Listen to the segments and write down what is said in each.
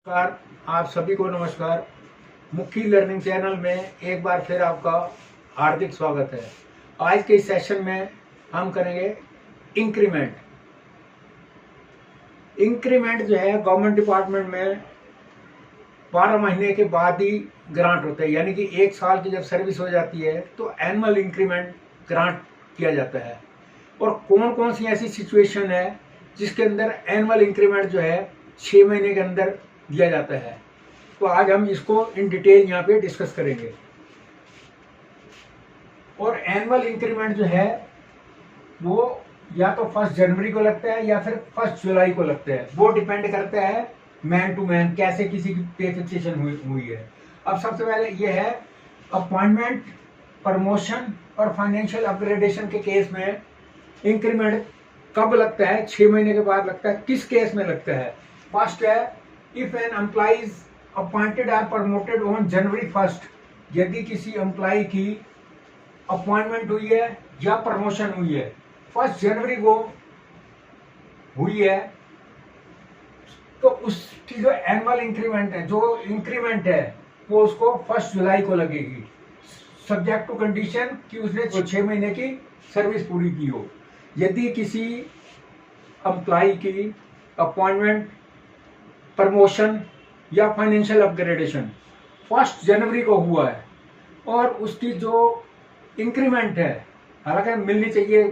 नमस्कार। आप सभी को नमस्कार। मुखी लर्निंग चैनल में एक बार फिर आपका हार्दिक स्वागत है। आज के इस सेशन में हम करेंगे इंक्रीमेंट। इंक्रीमेंट जो है गवर्नमेंट डिपार्टमेंट में 12 महीने के बाद ही ग्रांट होता है, यानी कि 1 साल की जब सर्विस हो जाती है तो एनुअल इंक्रीमेंट ग्रांट किया जाता है। और कौन कौन सी ऐसी सिचुएशन है जिसके अंदर एनुअल इंक्रीमेंट जो है 6 महीने के अंदर दिया जाता है, तो आज हम इसको इन डिटेल यहाँ पे डिस्कस करेंगे। और एनुअल इंक्रीमेंट जो है वो या तो 1 जनवरी को लगता है या फिर 1 जुलाई को लगता है। वो डिपेंड करता है मैन टू मैन कैसे किसी की पे फिक्सेशन हुई है। अब सबसे पहले ये है अपॉइंटमेंट, प्रमोशन और फाइनेंशियल अपग्रेडेशन के केस में इंक्रीमेंट कब लगता है? 6 महीने के बाद लगता है। किस केस में लगता है? फर्स्ट है if an employee is appointed और प्रमोटेड ऑन जनवरी 1, यदि किसी एम्प्लॉय की अपॉइंटमेंट हुई है या प्रमोशन हुई है 1 जनवरी को हुई है, तो उसकी जो एनुअल इंक्रीमेंट है, जो इंक्रीमेंट है वो उसको 1 जुलाई को लगेगी, सब्जेक्ट टू कंडीशन कि उसने 6 महीने की सर्विस पूरी की हो। यदि किसी एम्प्लॉय की अपॉइंटमेंट, प्रमोशन या फाइनेंशियल अपग्रेडेशन 1 जनवरी को हुआ है और उसकी जो इंक्रीमेंट है, हालांकि मिलनी चाहिए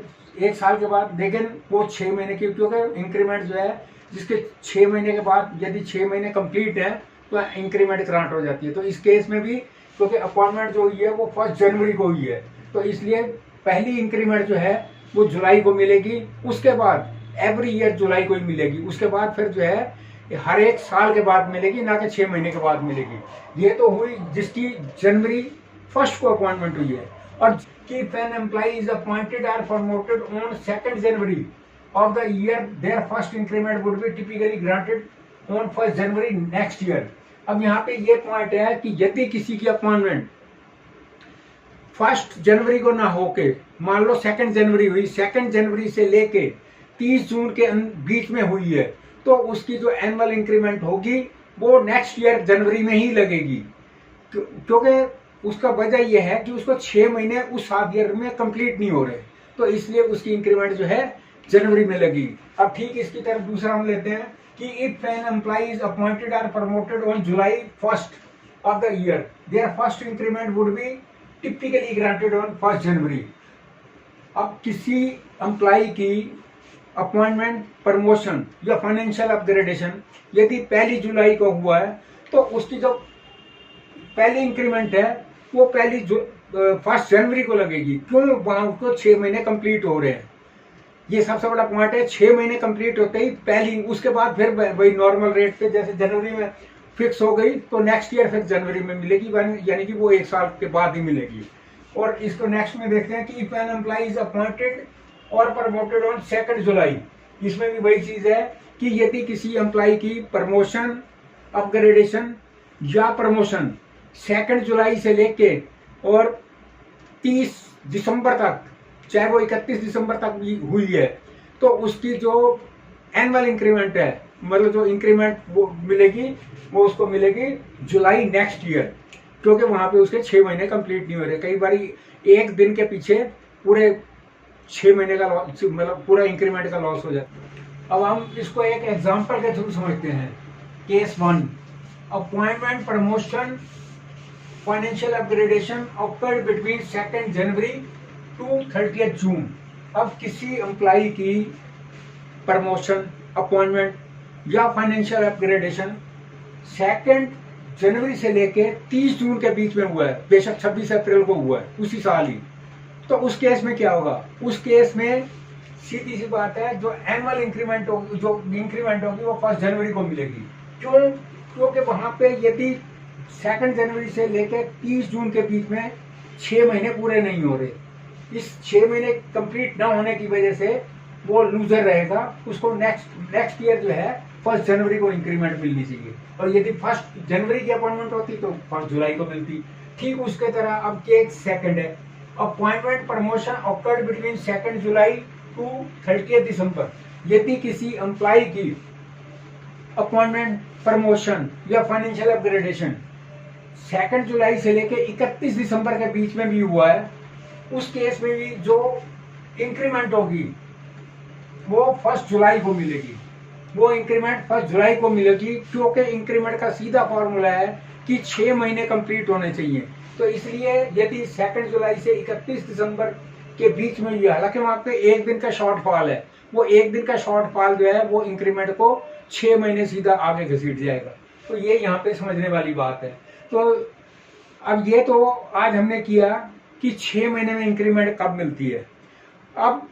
1 साल के बाद, लेकिन वो 6 महीने की, क्योंकि इंक्रीमेंट जो है जिसके 6 महीने के बाद यदि 6 महीने कंप्लीट है तो इंक्रीमेंट ग्रांट हो जाती है। तो इस केस में भी क्योंकि अपॉइंटमेंट जो हुई है वो 1 जनवरी को हुई है, तो इसलिए पहली इंक्रीमेंट जो है वो जुलाई को मिलेगी। उसके बाद एवरी ईयर जुलाई को ही मिलेगी। उसके बाद फिर जो है हर 1 साल के बाद मिलेगी, ना कि 6 महीने के बाद मिलेगी। ये तो हुई जिसकी जनवरी 1 को अपॉइंटमेंट हुई है। और if an employee is appointed or promoted on 2 January of the year, their first increment would be typically granted on 1 January next year। अब यहाँ पे ये पॉइंट है कि यदि किसी की अपॉइंटमेंट 1 जनवरी को ना होके मान लो 2 जनवरी हुई, 2 जनवरी से लेके 30 जून के बीच में हुई है, तो उसकी जो एनुअल इंक्रीमेंट होगी वो नेक्स्ट ईयर जनवरी में ही लगेगी, क्योंकि उसका वजह यह है कि उसको 6 महीने उस ईयर में कंप्लीट नहीं हो रहे, तो इसलिए उसकी इंक्रीमेंट जो है जनवरी में लगी। अब ठीक इसकी तरफ दूसरा हम लेते हैं कि if an employee is appointed और promoted on July 1 of the year, there first increment would be typically granted on 1 January. अब किसी एम्प्लॉय की अपॉइंटमेंट, प्रमोशन या फाइनेंशियल अपग्रेडेशन यदि 1 जुलाई को हुआ है, तो उसकी जो पहली इंक्रीमेंट है वो 1 जनवरी को लगेगी। क्यों? वहां उसको 6 महीने कंप्लीट हो रहे हैं। ये सबसे बड़ा पॉइंट है। 6 महीने कंप्लीट होते ही पहली, उसके बाद फिर वही नॉर्मल रेट पे जैसे जनवरी में फिक्स हो गई, तो नेक्स्ट ईयर फिर जनवरी में मिलेगी, यानी कि वो 1 साल के बाद ही मिलेगी। और इसको नेक्स्ट में देखते हैं कि if an employee is appointed और प्रमोटेड ऑन 2 जुलाई, इसमें भी वही चीज है कि यदि किसी एम्प्लॉय की प्रमोशन, अपग्रेडेशन या प्रमोशन 2 जुलाई से लेके और 30 दिसंबर तक, चाहे वो 31 दिसंबर तक भी हुई है, तो उसकी जो एनुअल इंक्रीमेंट है, मतलब जो इंक्रीमेंट वो मिलेगी, वो उसको मिलेगी जुलाई नेक्स्ट ईयर, क्योंकि वहां पे उसके 6 महीने कंप्लीट नहीं हो रहे। कई बार एक दिन के पीछे पूरे 6 महीने का मतलब पूरा इंक्रीमेंट का लॉस हो जाता है। अब हम इसको एक एग्जांपल के थ्रू समझते हैं। Case 1, appointment, promotion, financial upgradation occurred between 2 January to 30 June. अब किसी एम्प्लॉय की प्रमोशन, अपॉइंटमेंट या फाइनेंशियल अपग्रेडेशन 2 जनवरी से लेके 30 जून के बीच में हुआ है, बेशक 26 अप्रैल को हुआ है उसी साल ही, तो उस केस में क्या होगा? उस केस में सीधी सी बात है, जो एनुअल इंक्रीमेंट होगी, जो इंक्रीमेंट होगी वो 1 जनवरी को मिलेगी। क्यों? क्योंकि वहां पे यदि 2 जनवरी से लेकर 30 जून के बीच में 6 महीने पूरे नहीं हो रहे, इस 6 महीने कंप्लीट ना होने की वजह से वो लूजर रहेगा, उसको नेक्स्ट ईयर जो है 1 जनवरी को इंक्रीमेंट मिलनी चाहिए। और यदि 1 जनवरी की अपॉइंटमेंट होती तो 1 जुलाई को मिलती। ठीक उसके तरह अब केस 2 है, appointment, promotion occurred between 2 July to 30 December. यदि किसी एम्प्लॉय की अपॉइंटमेंट, प्रमोशन या फाइनेंशियल अपग्रेडेशन 2 जुलाई से लेके 31 दिसंबर के बीच में भी हुआ है, उस केस में भी जो इंक्रीमेंट होगी वो 1 जुलाई को मिलेगी। वो इंक्रीमेंट 1 जुलाई को मिलेगी, क्योंकि इंक्रीमेंट का सीधा फॉर्मूला है कि 6 महीने कंप्लीट होने चाहिए। तो इसलिए यदि 2 जुलाई से 31 दिसंबर के बीच में ये, हालांकि वहां पे 1 दिन का शॉर्टफॉल है, वो 1 दिन का शॉर्टफॉल जो है वो इंक्रीमेंट को 6 महीने सीधा आगे घसीट जाएगा। तो ये यहाँ पे समझने वाली बात है। तो अब ये तो आज हमने किया कि 6 महीने में इंक्रीमेंट कब मिलती है। अब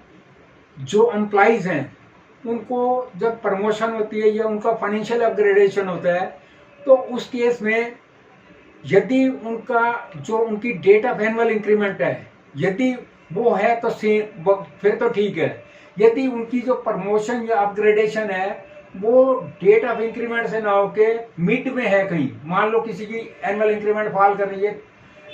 जो एम्प्लॉइज हैं उनको जब प्रमोशन होती है या उनका फाइनेंशियल अपग्रेडेशन होता है, तो उस केस में यदि उनका जो उनकी डेट ऑफ एनुअल इंक्रीमेंट है यदि वो है तो फिर तो ठीक है। यदि उनकी जो प्रमोशन या अपग्रेडेशन है वो डेट ऑफ इंक्रीमेंट से ना होके मिड में है, कहीं मान लो किसी की एनुअल इंक्रीमेंट फॉल कर रही है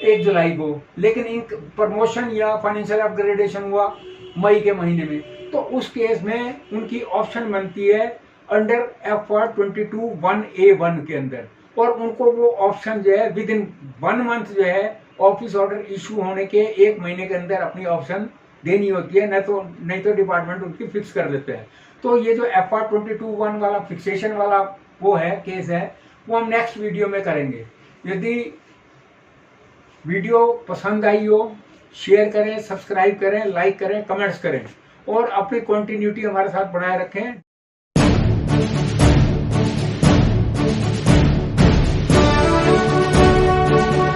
1 जुलाई को, लेकिन इन प्रमोशन या फाइनेंशियल अपग्रेडेशन हुआ मई के महीने में, तो उस केस में उनकी ऑप्शन बनती है अंडर FR 22(1)(a)(1) के अंदर, और उनको वो ऑप्शन जो है विद इन 1 मंथ जो है ऑफिस ऑर्डर इशू होने के 1 महीने के अंदर अपनी ऑप्शन देनी होती है, नहीं तो डिपार्टमेंट उनकी फिक्स कर देते हैं। तो ये जो FR 22(1) वाला फिक्सेशन वाला वो है केस है, वो हम नेक्स्ट वीडियो में करेंगे। यदि वीडियो पसंद आई हो, शेयर करें, सब्सक्राइब करें, लाइक करें, कमेंट्स करें और अपनी कंटिन्यूटी हमारे साथ बनाए रखें।